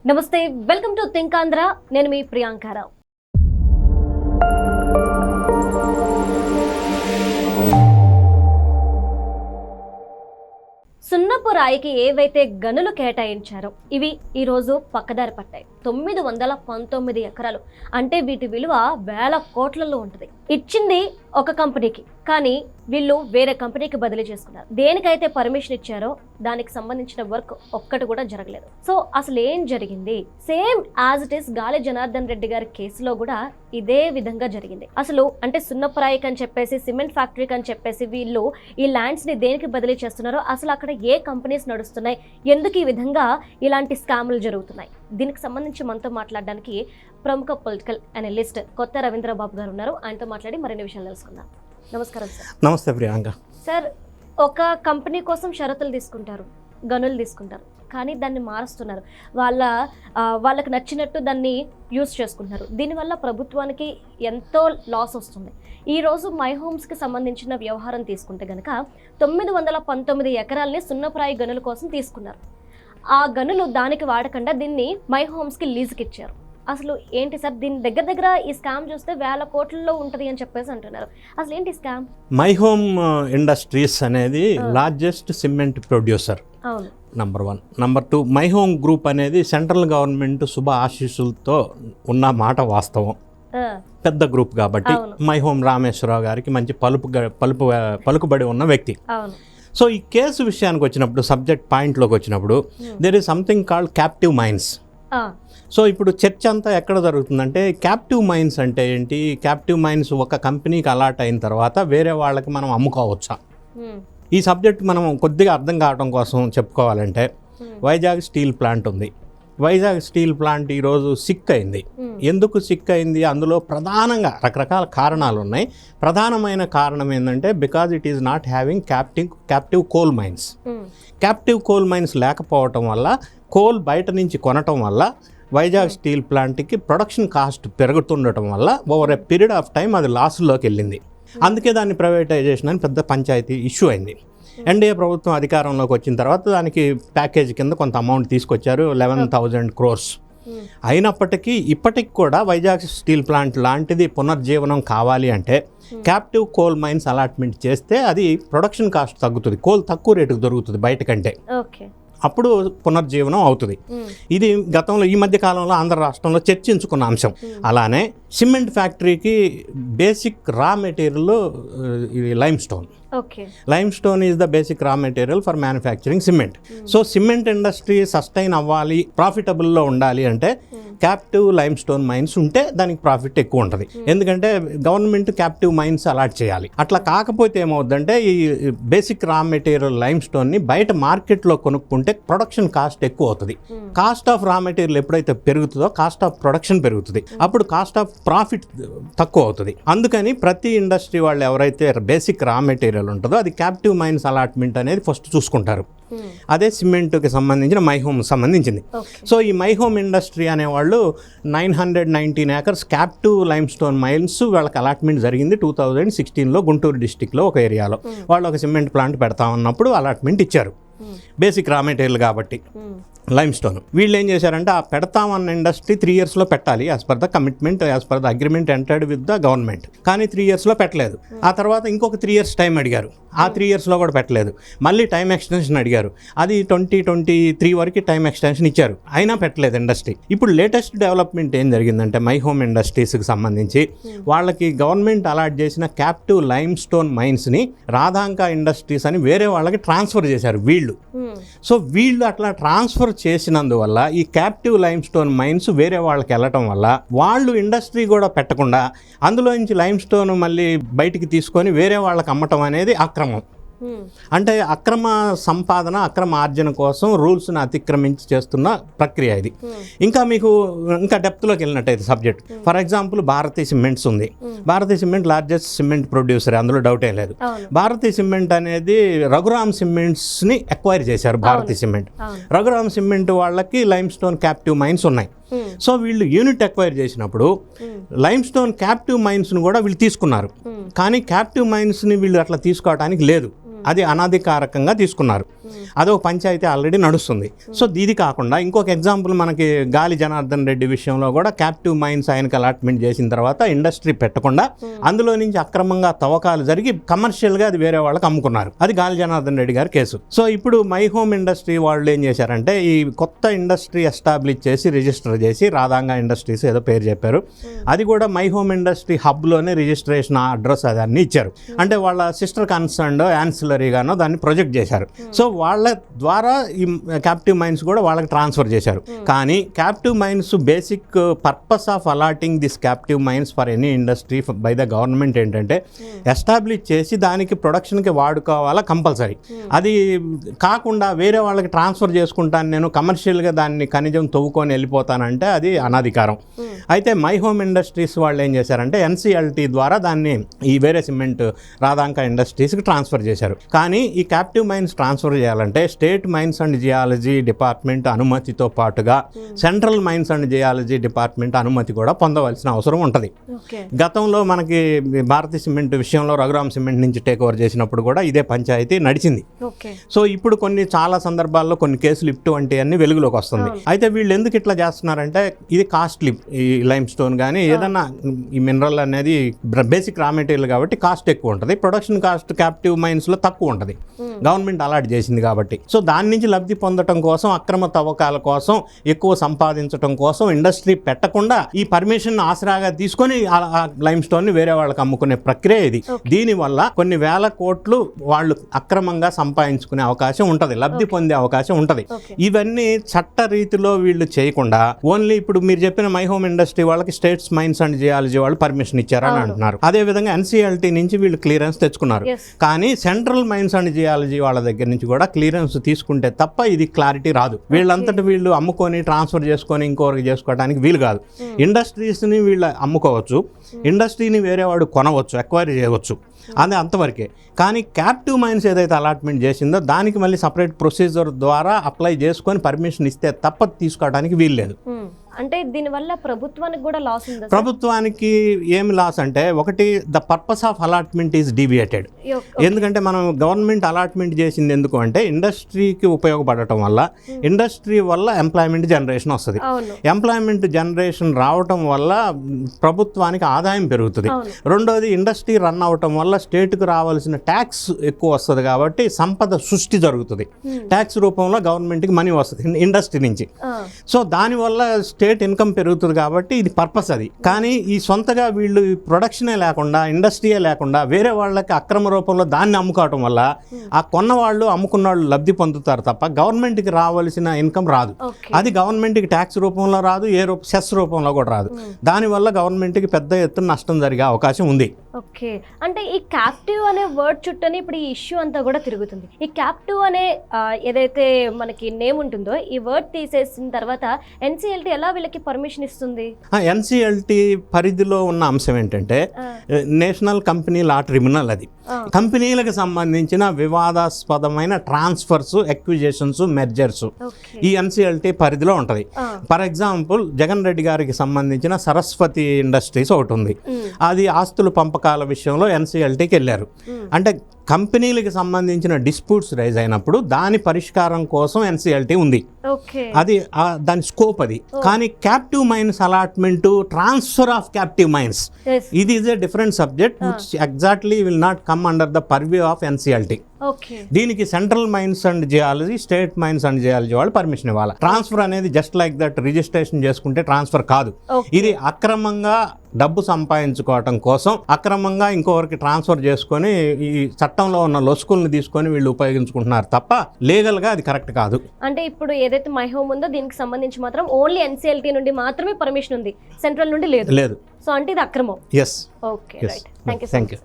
నమస్తే, welcome to think Andhra. నేను మీ ప్రియాంకారావు. సున్నపు రాయికి ఏవైతే గనులు కేటాయించారో ఇవి ఈరోజు పక్కదారి పట్టాయి. 919 ఎకరాలు అంటే వీటి విలువ వేల కోట్లలో ఉంటుంది. ఇచ్చింది ఒక కంపెనీకి, కానీ వీళ్ళు వేరే కంపెనీకి బదిలీ చేసుకున్నారు. దేనికైతే పర్మిషన్ ఇచ్చారో దానికి సంబంధించిన వర్క్ ఒక్కటి కూడా జరగలేదు. సో అసలు ఏం జరిగింది? సేమ్ యాజ్ ఇట్ ఈస్ గాలి జనార్దన్ రెడ్డి గారి కేసులో కూడా ఇదే విధంగా జరిగింది. అసలు అంటే సున్నపురాయికి అని చెప్పేసి, సిమెంట్ ఫ్యాక్టరీకి అని చెప్పేసి వీళ్ళు ఈ ల్యాండ్స్ ని దేనికి బదిలీ చేస్తున్నారో, అసలు అక్కడ ఏ కంపెనీస్ నడుస్తున్నాయి, ఎందుకు ఈ విధంగా ఇలాంటి స్కాములు జరుగుతున్నాయి, దీనికి సంబంధించి మనతో మాట్లాడడానికి ప్రముఖ పొలిటికల్ అనలిస్ట్ కొత్త రవీంద్రబాబు గారు ఉన్నారు. ఆయనతో మాట్లాడి మరిన్ని విషయాలు తెలుసుకుందాం. నమస్కారం సార్. నమస్తే ప్రియాంక. సార్, ఒక కంపెనీ కోసం షరతులు తీసుకుంటారు, గనులు తీసుకుంటారు, కానీ దాన్ని మారుస్తున్నారు. వాళ్ళకి నచ్చినట్టు దాన్ని యూజ్ చేసుకుంటున్నారు. దీనివల్ల ప్రభుత్వానికి ఎంతో లాస్ వస్తుంది. ఈరోజు మై హోమ్స్కి సంబంధించిన వ్యవహారం తీసుకుంటే కనుక 919 ఎకరాలని సున్నపురాయి గనుల కోసం తీసుకున్నారు. ఆ గనులు దానికి వాడకుండా దీన్ని మై హోమ్స్కి లీజుకి ఇచ్చారు. అసలు ఏంటి సార్, దీని దగ్గర ఈ స్కామ్ చూస్తే వేల కోట్లలో ఉంటుంది అని చెప్పేసి అంటున్నారు. అసలు ఏంటి స్కామ్? మై హోమ్ ఇండస్ట్రీస్ అనేది లార్జెస్ట్ సిమెంట్ ప్రొడ్యూసర్, అవును, number 1. Number 2, my home group అనేది సెంట్రల్ గవర్నమెంట్ శుభ ఆశీస్సులతో ఉన్న మాట వాస్తవం. పెద్ద గ్రూప్ కాబట్టి మై హోమ్ రామేశ్వరరావు గారికి మంచి పలుకుబడి ఉన్న వ్యక్తి. అవును. సో ఈ కేసు విషయానికి వచ్చినప్పుడు, సబ్జెక్ట్ పాయింట్లోకి వచ్చినప్పుడు, there is something called captive mines. So ఇప్పుడు చర్చ అంతా ఎక్కడ జరుగుతుందంటే, క్యాప్టివ్ మైన్స్ అంటే ఏంటి? క్యాప్టివ్ మైన్స్ ఒక కంపెనీకి అలాట్ అయిన తర్వాత వేరే వాళ్ళకి మనం అమ్ముకోవచ్చా? ఈ సబ్జెక్ట్ మనం కొద్దిగా అర్థం కావడం కోసం చెప్పుకోవాలంటే, వైజాగ్ స్టీల్ ప్లాంట్ ఉంది. వైజాగ్ స్టీల్ ప్లాంట్ ఈరోజు సిక్ అయింది. ఎందుకు సిక్ అయింది? అందులో ప్రధానంగా రకరకాల కారణాలు ఉన్నాయి. ప్రధానమైన కారణం ఏంటంటే, because it is not having captive coal mines. Captive coal mines లేకపోవటం వల్ల, కోల్ బయట నుంచి కొనటం వల్ల వైజాగ్ స్టీల్ ప్లాంట్కి ప్రొడక్షన్ కాస్ట్ పెరుగుతుండటం వల్ల over a period of time అది లాస్లోకి వెళ్ళింది. అందుకే దాన్ని ప్రైవేటైజేషన్ అని పెద్ద పంచాయతీ ఇష్యూ అయింది. ఎన్డీఏ ప్రభుత్వం అధికారంలోకి వచ్చిన తర్వాత దానికి ప్యాకేజ్ కింద కొంత అమౌంట్ తీసుకొచ్చారు, 11,000 crores. అయినప్పటికీ ఇప్పటికి కూడా వైజాగ్ స్టీల్ ప్లాంట్ లాంటిది పునర్జీవనం కావాలి అంటే క్యాప్టివ్ కోల్ మైన్స్ అలాట్మెంట్ చేస్తే అది ప్రొడక్షన్ కాస్ట్ తగ్గుతుంది, కోల్ తక్కువ రేటుకు దొరుకుతుంది బయట కంటే. అప్పుడు పునర్జీవనం అవుతుంది. ఇది గతంలో ఈ మధ్య కాలంలో ఆంధ్ర రాష్ట్రంలో చర్చించుకున్న అంశం. అలానే సిమెంట్ ఫ్యాక్టరీకి basic raw material lime stone. Lime stone is the basic raw material for manufacturing cement. So cement industry sustain అవ్వాలి, ప్రాఫిటబుల్లో ఉండాలి అంటే క్యాప్టివ్ లైమ్ స్టోన్ మైన్స్ ఉంటే దానికి ప్రాఫిట్ ఎక్కువ ఉంటుంది. ఎందుకంటే గవర్నమెంట్ క్యాప్టివ్ మైన్స్ అలాట్ చేయాలి. అట్లా కాకపోతే ఏమవుద్దంటే, ఈ బేసిక్ రా మెటీరియల్ లైమ్ స్టోన్ని బయట మార్కెట్లో కొనుక్కుంటే ప్రొడక్షన్ కాస్ట్ ఎక్కువ అవుతుంది. కాస్ట్ ఆఫ్ రా మెటీరియల్ ఎప్పుడైతే పెరుగుతుందో కాస్ట్ ఆఫ్ ప్రొడక్షన్ పెరుగుతుంది. అప్పుడు కాస్ట్ ఆఫ్ ప్రాఫిట్ తక్కువ అవుతుంది. అందుకని ప్రతి ఇండస్ట్రీ వాళ్ళు ఎవరైతే బేసిక్ రా మెటీరియల్ ఉంటుందో అది క్యాప్టివ్ మైన్స్ అలాట్మెంట్ అనేది ఫస్ట్ చూసుకుంటారు. అదే సిమెంట్కి సంబంధించిన మై హోమ్ సంబంధించింది. సో ఈ మై హోమ్ ఇండస్ట్రీ అనేవాళ్ళు 919 acres captive lime stone mines వాళ్ళకి అలాట్మెంట్ జరిగింది 2016లో గుంటూరు డిస్టిక్లో ఒక ఏరియాలో. వాళ్ళు ఒక సిమెంట్ ప్లాంట్ పెడతామన్నప్పుడు అలాట్మెంట్ ఇచ్చారు, బేసిక్ రా మెటీరియల్ కాబట్టి లైమ్ స్టోన్. వీళ్ళు ఏం చేశారంటే, ఆ పెడతామన్న ఇండస్ట్రీ 3 yearsలో పెట్టాలి as per the commitment, as per the agreement entered with the government. కానీ 3 yearsలో పెట్టలేదు. ఆ తర్వాత ఇంకొక 3 years టైం అడిగారు, ఆ 3 yearsలో కూడా పెట్టలేదు. మళ్ళీ టైం ఎక్స్టెన్షన్ అడిగారు, అది 2023 వరకు టైం ఎక్స్టెన్షన్ ఇచ్చారు, అయినా పెట్టలేదు ఇండస్ట్రీ. ఇప్పుడు లేటెస్ట్ డెవలప్మెంట్ ఏం జరిగిందంటే, మై హోమ్ ఇండస్ట్రీస్కి సంబంధించి వాళ్ళకి గవర్నమెంట్ అలాట్ చేసిన క్యాప్టివ్ లైమ్ స్టోన్ మైన్స్ని రాధాంకా ఇండస్ట్రీస్ అని వేరే వాళ్ళకి ట్రాన్స్ఫర్ చేశారు వీళ్ళు. సో వీళ్ళు అట్లా ట్రాన్స్ఫర్ చేసినందువల్ల ఈ క్యాప్టివ్ లైమ్ స్టోన్ మైన్స్ వేరే వాళ్ళకి వెళ్ళటం వల్ల వాళ్ళు ఇండస్ట్రీ కూడా పెట్టకుండా అందులో నుంచి లైమ్ స్టోన్ మళ్ళీ బయటికి తీసుకొని వేరే వాళ్ళకి అమ్మటం అనేది అక్రమం. అంటే అక్రమ సంపాదన, అక్రమ ఆర్జన కోసం రూల్స్ని అతిక్రమించి చేస్తున్న ప్రక్రియ ఇది. ఇంకా డెప్త్లోకి వెళ్ళినట్టయితే subject, for example Bharatiya cements ఉంది. Bharatiya cement largest cement producer, అందులో డౌటే లేదు. భారతీయ సిమెంట్ అనేది రఘురామ్ సిమెంట్స్ని ఎక్వైర్ చేశారు భారతీయ సిమెంట్. రఘురామ్ సిమెంట్ వాళ్ళకి లైమ్ స్టోన్ క్యాప్టివ్ మైన్స్ ఉన్నాయి. సో వీళ్ళు యూనిట్ ఎక్వైర్ చేసినప్పుడు లైమ్ స్టోన్ క్యాప్టివ్ మైన్స్ను కూడా వీళ్ళు తీసుకున్నారు. కానీ క్యాప్టివ్ మైన్స్ని వీళ్ళు అట్లా తీసుకోవడానికి లేదు, అది అనాధికారకంగా తీసుకున్నారు. అదొక పంచాయతీ ఆల్రెడీ నడుస్తుంది. సో ఇది కాకుండా ఇంకొక ఎగ్జాంపుల్ మనకి గాలి జనార్దన్ రెడ్డి విషయంలో కూడా క్యాప్టివ్ మైన్స్ ఆయనకి అలాట్మెంట్ చేసిన తర్వాత ఇండస్ట్రీ పెట్టకుండా అందులో నుంచి అక్రమంగా తవ్వకాలు జరిగి కమర్షియల్గా అది వేరే వాళ్ళకి అమ్ముకున్నారు. అది గాలి జనార్దన్ రెడ్డి గారి కేసు. సో ఇప్పుడు మై హోమ్ ఇండస్ట్రీ వాళ్ళు ఏం చేశారంటే ఈ కొత్త ఇండస్ట్రీ ఎస్టాబ్లిష్ చేసి రిజిస్టర్ చేసి రాధాంగా ఇండస్ట్రీస్ ఏదో పేరు చెప్పారు. అది కూడా మై హోమ్ ఇండస్ట్రీ హబ్లోనే రిజిస్ట్రేషన్ అడ్రస్ అది అన్ని ఇచ్చారు. అంటే వాళ్ళ సిస్టర్ కన్సర్న్ యాన్సిలరీగానో దాన్ని ప్రొజెక్ట్ చేశారు. సో వాళ్ళ ద్వారా ఈ క్యాప్టివ్ మైన్స్ కూడా వాళ్ళకి ట్రాన్స్ఫర్ చేశారు. కానీ captive mines basic purpose of allotting this captive mines for any industry by the government ఏంటంటే ఎస్టాబ్లిష్ చేసి దానికి ప్రొడక్షన్కి వాడుకోవాలా కంపల్సరీ. అది కాకుండా వేరే వాళ్ళకి ట్రాన్స్ఫర్ చేసుకుంటాను నేను కమర్షియల్గా దాన్ని ఖనిజం తవ్వుకొని వెళ్ళిపోతానంటే అది అనధికారం. అయితే మై హోమ్ ఇండస్ట్రీస్ వాళ్ళు ఏం చేశారంటే ఎన్సిఎల్టీ ద్వారా దాన్ని ఈ వేరే సిమెంట్ రాధాంకా ఇండస్ట్రీస్కి ట్రాన్స్ఫర్ చేశారు. కానీ ఈ క్యాప్టివ్ మైన్స్ ట్రాన్స్ఫర్ చేయాలంటే state mines and geology department అనుమతితో పాటుగా central mines and geology department అనుమతి కూడా పొందవలసిన అవసరం ఉంటుంది. గతంలో మనకి భారతీయ సిమెంట్ విషయంలో రఘురామ్ సిమెంట్ నుంచి టేక్ ఓవర్ చేసినప్పుడు కూడా ఇదే పంచాయతీ నడిచింది. సో ఇప్పుడు చాలా సందర్భాల్లో కొన్ని కేసులు ఇటువంటివన్నీ వెలుగులోకి వస్తుంది. అయితే వీళ్ళు ఎందుకు ఇట్లా చేస్తున్నారంటే ఇది కాస్ట్లీ, ఈ లైమ్ స్టోన్ కానీ ఏదన్నా ఈ మినరల్ అనేది బేసిక్ రా మెటీరియల్ కాబట్టి కాస్ట్ ఎక్కువ ఉంటుంది. ప్రొడక్షన్ కాస్ట్ క్యాప్టివ్ మైన్స్లో తక్కువ ఉంటుంది, గవర్నమెంట్ అలాట్ చేసింది కాబట్టి. సో దాని నుంచి లబ్ధి పొందడం కోసం, అక్రమ తవ్వకాల కోసం, ఎక్కువ సంపాదించడం కోసం ఇండస్ట్రీ పెట్టకుండా ఈ పర్మిషన్ ఆసరాగా తీసుకొని లైమ్ స్టోన్ని వేరే వాళ్ళకి అమ్ముకునే ప్రక్రియ ఇది. దీనివల్ల కొన్ని వేల కోట్లు వాళ్ళు అక్రమంగా సంపాదించుకునే అవకాశం ఉంటుంది, లబ్ధి పొందే అవకాశం ఉంటుంది. ఇవన్నీ చట్ట రీతిలో వీళ్ళు చేయకుండా ఓన్లీ ఇప్పుడు మీరు చెప్పిన మై హోమ్ ఇండస్ట్రీ వాళ్ళకి స్టేట్స్ మైన్స్ అండ్ జియాలజీ వాళ్ళు పర్మిషన్ ఇచ్చారని అంటున్నారు. అదే విధంగా ఎన్సిఎల్టీ నుంచి వీళ్ళు క్లియరెన్స్ తెచ్చుకున్నారు. కానీ సెంట్రల్ మైన్స్ అండ్ జియాలజీ వాళ్ళ దగ్గర నుంచి కూడా క్లియరెన్స్ తీసుకుంటే తప్ప ఇది క్లారిటీ రాదు. వీళ్ళంతటి వీళ్ళు అమ్ముకొని ట్రాన్స్ఫర్ చేసుకొని ఇంకొకరికి చేసుకోవడానికి వీలు కాదు. ఇండస్ట్రీస్ని వీళ్ళు అమ్ముకోవచ్చు, ఇండస్ట్రీని వేరే వాడు కొనవచ్చు, ఎక్వైరీ చేయవచ్చు, అది అంతవరకే. కానీ క్యాప్టివ్ మైన్స్ ఏదైతే అలాట్మెంట్ చేసిందో దానికి మళ్ళీ సపరేట్ ప్రొసీజర్ ద్వారా అప్లై చేసుకొని పర్మిషన్ ఇస్తే తప్ప తీసుకోవడానికి వీలు లేదు. అంటే దీనివల్ల ప్రభుత్వానికి కూడా లాస్ ఉంది. ప్రభుత్వానికి ఏమి లాస్ అంటే ఒకటి the purpose of allotment is deviated. ఎందుకంటే మనం గవర్నమెంట్ అలాట్మెంట్ చేసింది ఎందుకు అంటే ఇండస్ట్రీకి ఉపయోగపడటం వల్ల, ఇండస్ట్రీ వల్ల ఎంప్లాయ్మెంట్ జనరేషన్ వస్తుంది. ఎంప్లాయ్మెంట్ జనరేషన్ రావటం వల్ల ప్రభుత్వానికి ఆదాయం పెరుగుతుంది. రెండోది ఇండస్ట్రీ రన్ అవటం వల్ల స్టేట్కి రావాల్సిన ట్యాక్స్ ఎక్కువ వస్తుంది కాబట్టి సంపద సృష్టి జరుగుతుంది. ట్యాక్స్ రూపంలో గవర్నమెంట్కి మనీ వస్తుంది ఇండస్ట్రీ నుంచి. సో దానివల్ల స్టేట్ ఇన్కమ్ పెరుగుతుంది కాబట్టి ఇది పర్పస్ అది. కానీ ఈ సొంతగా వీళ్ళు ప్రొడక్షనే లేకుండా, ఇండస్ట్రీయే లేకుండా వేరే వాళ్ళకి అక్రమ రూపంలో దాన్ని అమ్ముకోవటం వల్ల ఆ కొన్న వాళ్ళు అమ్ముకున్న వాళ్ళు లబ్ధి పొందుతారు తప్ప గవర్నమెంట్కి రావాల్సిన ఇన్కమ్ రాదు. అది గవర్నమెంట్కి ట్యాక్స్ రూపంలో రాదు, సెస్ రూపంలో కూడా రాదు. దానివల్ల గవర్నమెంట్కి పెద్ద ఎత్తున నష్టం జరిగే అవకాశం ఉంది. ఓకే, అంటే ఈ క్యాప్టివ్ అనే వర్డ్ చుట్టూనే ఇప్పుడు ఈ ఇష్యూ అంతా కూడా తిరుగుతుంది. ఈ క్యాప్టివ్ అనే ఏదైతే మనకి నేమ్ ఉంటుందో ఈ వర్డ్ తీసేసిన తర్వాత ఎన్సిఎల్టీ ఎలా వీళ్ళకి పర్మిషన్ ఇస్తుంది? ఎన్సిఎల్టీ పరిధిలో ఉన్న అంశం ఏంటంటే నేషనల్ కంపెనీ లా ట్రిబ్యునల్. అది కంపెనీలకు సంబంధించిన వివాదాస్పదమైన ట్రాన్స్ఫర్స్, ఎక్విజిషన్స్, మెర్జర్స్ ఈ ఎన్సిఎల్టీ పరిధిలో ఉంటుంది. ఫర్ ఎగ్జాంపుల్ జగన్ రెడ్డి గారికి సంబంధించిన సరస్వతి ఇండస్ట్రీస్ ఒకటి ఉంది. అది ఆస్తుల పంపకాల విషయంలో ఎన్సిఎల్టీకి వెళ్ళారు. అంటే కంపెనీలకు సంబంధించిన డిస్ప్యూట్స్ రైజ్ అయినప్పుడు దాని పరిష్కారం కోసం ఎన్సిఎల్టీ ఉంది. అది దాని స్కోప్ అది. కానీ captive mines allotment, transfer of captive mines, ఇది is a different subject which exactly will not come under the purview of NCLT. దీనికి central mines and geology, state mines and geology వాళ్ళు permission ఇవ్వాలి. Transfer అనేది just like that registration చేసుకుంటే transfer కాదు. ఇది అక్రమంగా డబ్బు సంపాదించుకోవటం కోసం అక్రమంగా ఇంకొకరికి ట్రాన్స్ఫర్ చేసుకొని ఈ చట్టంలో ఉన్న లొసుకుల్ని తీసుకొని వీళ్ళు ఉపయోగించుకుంటున్నారు తప్ప లీగల్గా అది కరెక్ట్ కాదు. అంటే ఇప్పుడు ఏదైతే మై హోమ్ ఉందో దీనికి సంబంధించి మాత్రం ఓన్లీ ఎన్సిఎల్టీ నుండి మాత్రమే పర్మిషన్ ఉంది, సెంట్రల్ నుండి లేదు. లేదు. సో అంటే ఇది అక్రమం. Yes. Okay, right. Thank you.